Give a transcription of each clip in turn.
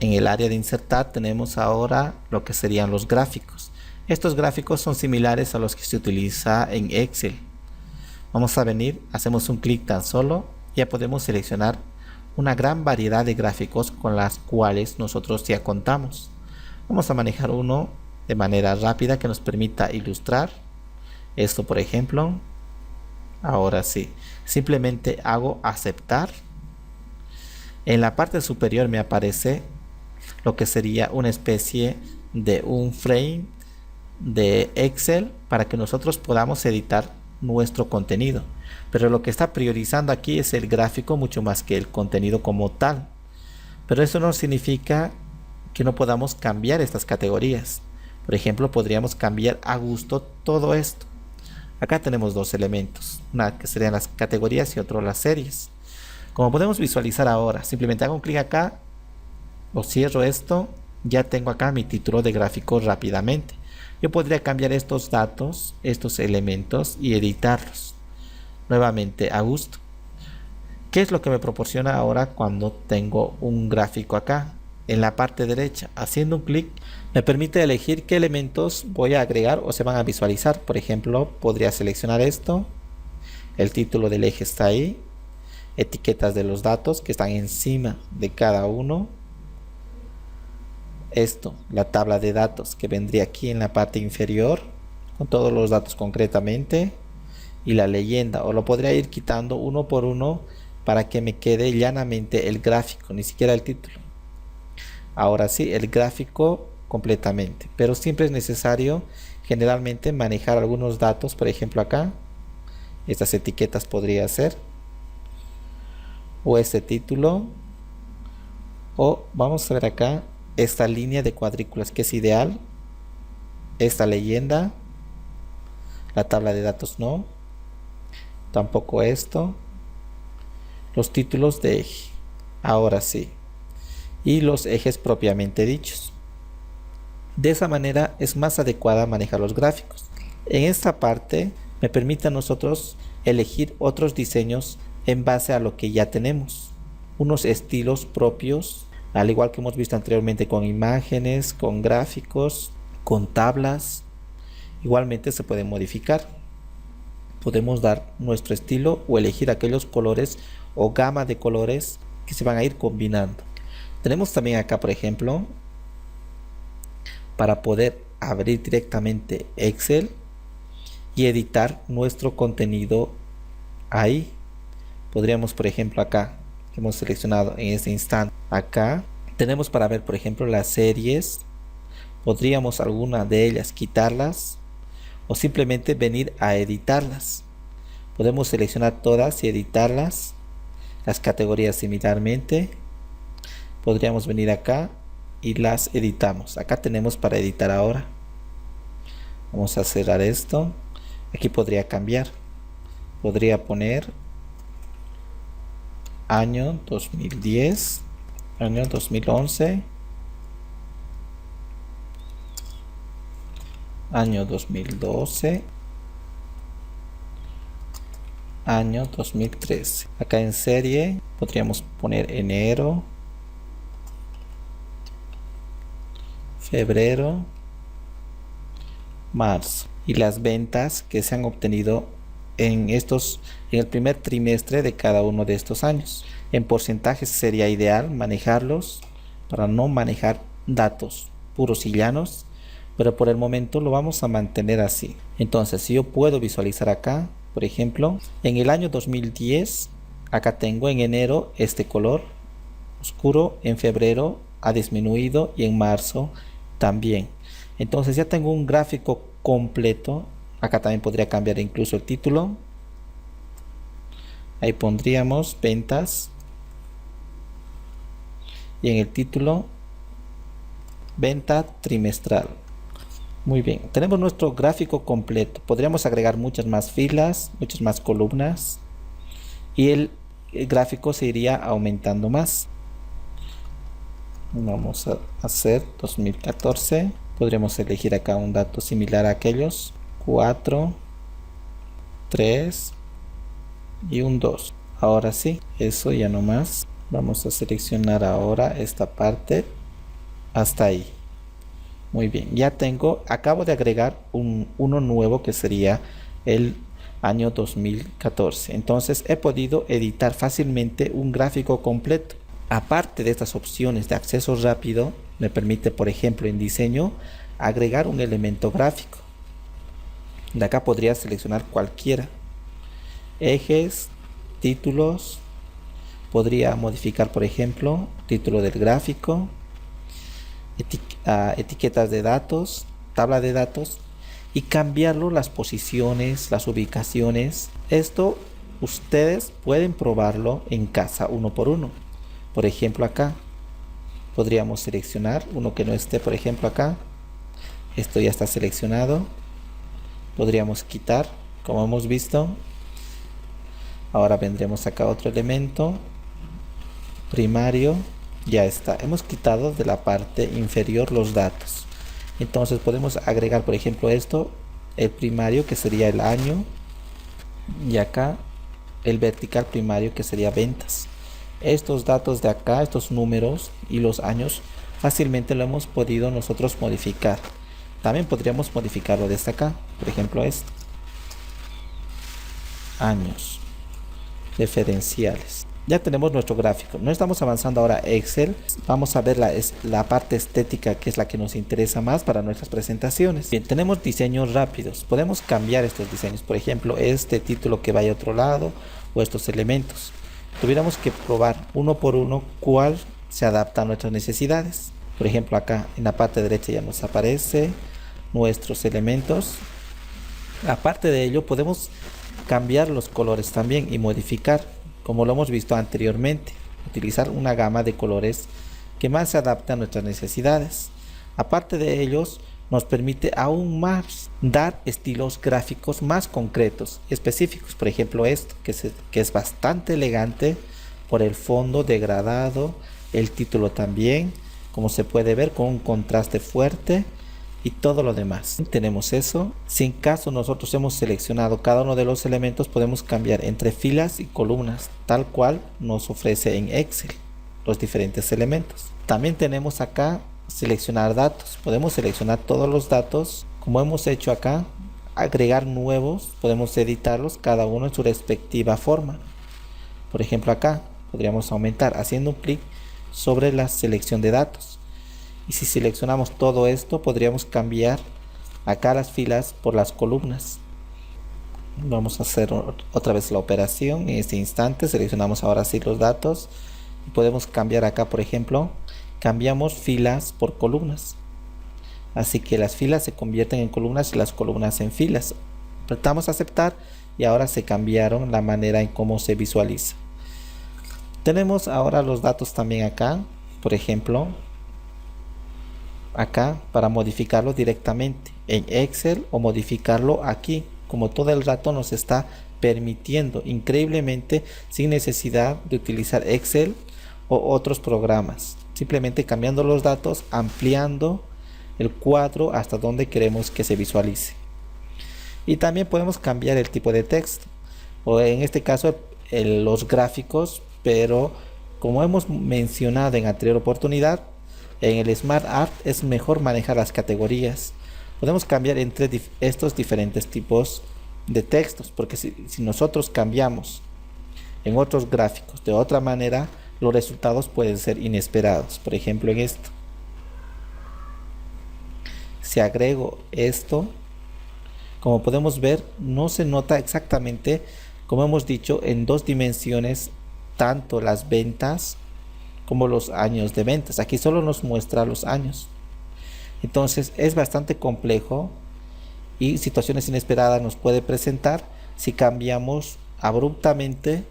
En el área de insertar tenemos ahora lo que serían los gráficos. Estos gráficos son similares a los que se utiliza en Excel. Vamos a venir, hacemos un clic tan solo, ya podemos seleccionar una gran variedad de gráficos con las cuales nosotros ya contamos. Vamos a manejar uno de manera rápida que nos permita ilustrar esto, por ejemplo. Ahora sí, simplemente hago aceptar. En la parte superior me aparece lo que sería una especie de un frame de Excel para que nosotros podamos editar nuestro contenido. Pero lo que está priorizando aquí es el gráfico mucho más que el contenido como tal. Pero eso no significa que no podamos cambiar estas categorías. Por ejemplo, podríamos cambiar a gusto todo esto. Acá tenemos dos elementos, una que serían las categorías y otro las series. Como podemos visualizar ahora, simplemente hago un clic acá, o cierro esto, ya tengo acá mi título de gráfico rápidamente. Yo podría cambiar estos datos, estos elementos y editarlos nuevamente a gusto. ¿Qué es lo que me proporciona ahora cuando tengo un gráfico acá? En la parte derecha, haciendo un clic, me permite elegir qué elementos voy a agregar o se van a visualizar. Por ejemplo, podría seleccionar esto, el título del eje está ahí, etiquetas de los datos que están encima de cada uno. Esto, la tabla de datos que vendría aquí en la parte inferior, con todos los datos concretamente, y la leyenda, o lo podría ir quitando uno por uno para que me quede llanamente el gráfico, ni siquiera el título. Ahora sí, el gráfico completamente, pero siempre es necesario generalmente manejar algunos datos. Por ejemplo, acá estas etiquetas podría ser, o este título, o vamos a ver acá esta línea de cuadrículas que es ideal, esta leyenda, la tabla de datos no, tampoco esto, los títulos de eje, ahora sí, y los ejes propiamente dichos. De esa manera es más adecuada manejar los gráficos. En esta parte me permite a nosotros elegir otros diseños en base a lo que ya tenemos, unos estilos propios, al igual que hemos visto anteriormente con imágenes, con gráficos, con tablas. Igualmente se puede modificar. Podemos dar nuestro estilo o elegir aquellos colores o gama de colores que se van a ir combinando. Tenemos también acá, por ejemplo, para poder abrir directamente Excel y editar nuestro contenido ahí. Podríamos, por ejemplo, acá que hemos seleccionado en este instante, acá tenemos para ver, por ejemplo, las series. Podríamos alguna de ellas quitarlas o simplemente venir a editarlas. Podemos seleccionar todas y editarlas. Las categorías similarmente. Podríamos venir acá y las editamos. Acá tenemos para editar ahora. Vamos a cerrar esto. Aquí podría cambiar. Podría poner año 2010, año 2011, año 2012, año 2013. Acá en serie podríamos poner enero, febrero, marzo, y las ventas que se han obtenido en el primer trimestre de cada uno de estos años. En porcentajes sería ideal manejarlos para no manejar datos puros y llanos, pero por el momento lo vamos a mantener así. Entonces, si yo puedo visualizar acá, por ejemplo, en el año 2010, acá tengo en enero este color oscuro, en febrero ha disminuido y en marzo también. Entonces ya tengo un gráfico completo. Acá también podría cambiar incluso el título. Ahí pondríamos ventas. Y en el título, venta trimestral. Muy bien, tenemos nuestro gráfico completo. Podríamos agregar muchas más filas, muchas más columnas. Y el gráfico se iría aumentando más. Vamos a hacer 2014. Podríamos elegir acá un dato similar a aquellos. 4, 3 y un 2. Ahora sí, eso ya no más. Vamos a seleccionar ahora esta parte Hasta ahí. Muy bien, ya tengo, acabo de agregar uno nuevo que sería el año 2014. Entonces he podido editar fácilmente un gráfico completo. Aparte de estas opciones de acceso rápido, me permite, por ejemplo, en diseño, agregar un elemento gráfico. De acá podría seleccionar cualquiera. Ejes, títulos, podría modificar, por ejemplo, título del gráfico, etiquetas de datos, tabla de datos y cambiarlo las posiciones, las ubicaciones. Esto ustedes pueden probarlo en casa uno por uno. Por ejemplo, acá podríamos seleccionar uno que no esté, por ejemplo, acá. Esto ya está seleccionado. Podríamos quitar, como hemos visto. Ahora vendremos acá a otro elemento primario. Ya está, hemos quitado de la parte inferior los datos. Entonces podemos agregar, por ejemplo, esto, el primario que sería el año, y acá el vertical primario que sería ventas. Estos datos de acá, estos números y los años, fácilmente lo hemos podido nosotros modificar. También podríamos modificarlo desde acá, por ejemplo esto, años referenciales. Ya tenemos nuestro gráfico. No estamos avanzando ahora a Excel. Vamos a ver la parte estética, que es la que nos interesa más para nuestras presentaciones. Bien, tenemos diseños rápidos. Podemos cambiar estos diseños. Por ejemplo, este título que vaya a otro lado o estos elementos. Tuviéramos que probar uno por uno cuál se adapta a nuestras necesidades. Por ejemplo, acá en la parte derecha ya nos aparece nuestros elementos. Aparte de ello, podemos cambiar los colores también y modificar, como lo hemos visto anteriormente, utilizar una gama de colores que más se adapta a nuestras necesidades. Aparte de ellos, nos permite aún más dar estilos gráficos más concretos, específicos. Por ejemplo, esto que es bastante elegante por el fondo degradado, el título también, como se puede ver, con un contraste fuerte y todo lo demás. Tenemos eso. Si en caso nosotros hemos seleccionado cada uno de los elementos, podemos cambiar entre filas y columnas, tal cual nos ofrece en Excel los diferentes elementos. También tenemos acá seleccionar datos. Podemos seleccionar todos los datos, como hemos hecho acá, agregar nuevos, podemos editarlos cada uno en su respectiva forma. Por ejemplo, acá podríamos aumentar haciendo un clic sobre la selección de datos. Y si seleccionamos todo esto, podríamos cambiar acá las filas por las columnas. Vamos a hacer otra vez la operación. En este instante seleccionamos ahora sí los datos y podemos cambiar acá, por ejemplo, cambiamos filas por columnas. Así que las filas se convierten en columnas y las columnas en filas. Apretamos aceptar y ahora se cambiaron la manera en cómo se visualiza. Tenemos ahora los datos también acá, por ejemplo, acá para modificarlo directamente en Excel o modificarlo aquí, como todo el rato nos está permitiendo increíblemente, sin necesidad de utilizar Excel o otros programas, simplemente cambiando los datos, ampliando el cuadro hasta donde queremos que se visualice. Y también podemos cambiar el tipo de texto, o en este caso los gráficos, pero como hemos mencionado en anterior oportunidad, en el Smart Art es mejor manejar las categorías. Podemos cambiar entre estos diferentes tipos de textos, porque si nosotros cambiamos en otros gráficos de otra manera, los resultados pueden ser inesperados. Por ejemplo, en esto, si agrego esto, como podemos ver, no se nota exactamente, como hemos dicho, en dos dimensiones, tanto las ventas como los años de ventas. Aquí solo nos muestra los años. Entonces es bastante complejo y situaciones inesperadas nos puede presentar si cambiamos abruptamente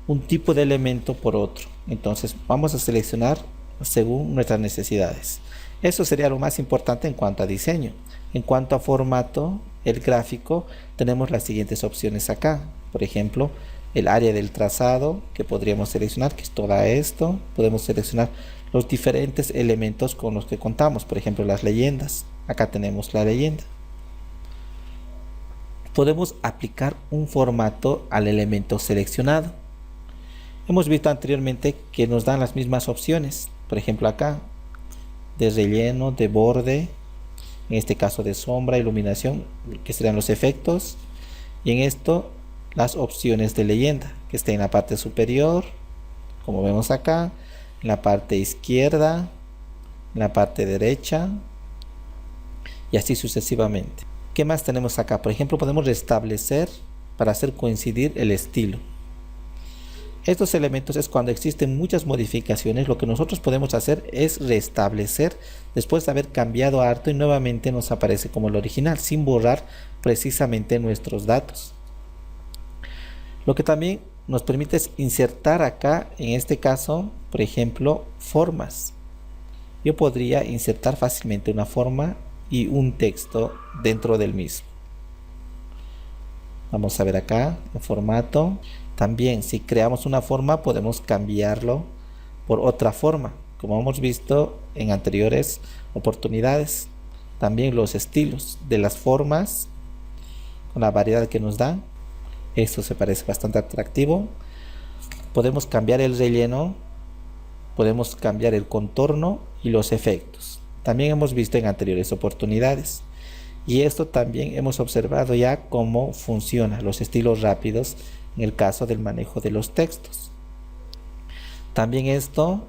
un tipo de elemento por otro. Entonces vamos a seleccionar según nuestras necesidades. Eso sería lo más importante en cuanto a diseño. En cuanto a formato, el gráfico, tenemos las siguientes opciones acá. Por ejemplo, el área del trazado que podríamos seleccionar, que es todo esto. Podemos seleccionar los diferentes elementos con los que contamos, por ejemplo las leyendas. Acá tenemos la leyenda. Podemos aplicar un formato al elemento seleccionado. Hemos visto anteriormente que nos dan las mismas opciones. Por ejemplo, acá de relleno, de borde, en este caso de sombra, iluminación, que serán los efectos, y en esto las opciones de leyenda, que está en la parte superior, como vemos acá, en la parte izquierda, en la parte derecha, y así sucesivamente. ¿Qué más tenemos acá? Por ejemplo, podemos restablecer para hacer coincidir el estilo. Estos elementos es cuando existen muchas modificaciones. Lo que nosotros podemos hacer es restablecer después de haber cambiado harto y nuevamente nos aparece como el original, sin borrar precisamente nuestros datos. Lo que también nos permite es insertar acá, en este caso, por ejemplo, formas. Yo podría insertar fácilmente una forma y un texto dentro del mismo. Vamos a ver acá el formato. También si creamos una forma podemos cambiarlo por otra forma, como hemos visto en anteriores oportunidades. También los estilos de las formas con la variedad que nos dan. Esto se parece bastante atractivo. Podemos cambiar el relleno, podemos cambiar el contorno y los efectos. También hemos visto en anteriores oportunidades. Y esto también hemos observado ya cómo funcionan los estilos rápidos en el caso del manejo de los textos. También esto,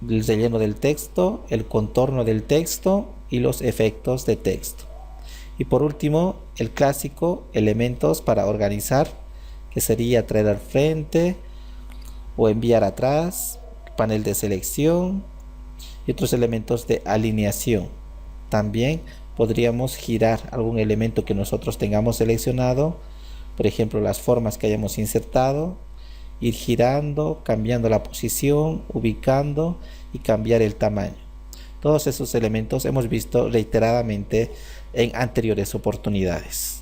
el relleno del texto, el contorno del texto y los efectos de texto. Y por último, el clásico, elementos para organizar, que sería traer al frente o enviar atrás, panel de selección y otros elementos de alineación. También podríamos girar algún elemento que nosotros tengamos seleccionado, por ejemplo las formas que hayamos insertado, ir girando, cambiando la posición, ubicando y cambiar el tamaño. Todos esos elementos hemos visto reiteradamente en anteriores oportunidades.